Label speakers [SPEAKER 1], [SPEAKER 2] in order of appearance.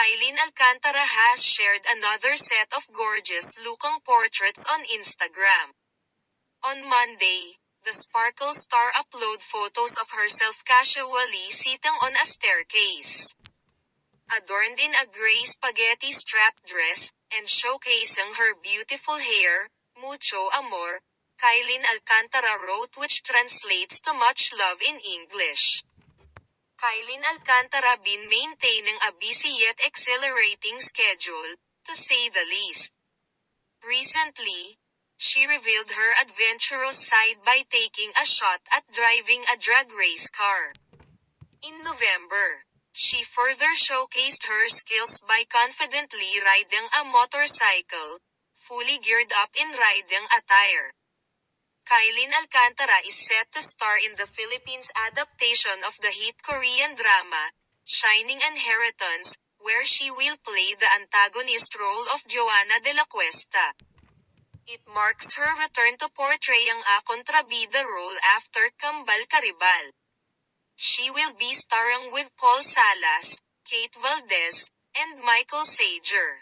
[SPEAKER 1] Kylene Alcantara has shared another set of gorgeous-looking portraits on Instagram. On Monday, the Sparkle star uploaded photos of herself casually sitting on a staircase, adorned in a gray spaghetti strap dress, and showcasing her beautiful hair. Mucho amor, Kylene Alcantara wrote, which translates to much love in English. Kylene Alcantara been maintaining a busy yet exhilarating schedule, to say the least. Recently, she revealed her adventurous side by taking a shot at driving a drag race car. In November, she further showcased her skills by confidently riding a motorcycle, fully geared up in riding attire. Kylene Alcantara is set to star in the Philippines adaptation of the hit Korean drama, Shining Inheritance, where she will play the antagonist role of Joanna de la Cuesta. It marks her return to portraying a kontrabida role after Kambal Karibal. She will be starring with Paul Salas, Kate Valdez, and Michael Sager.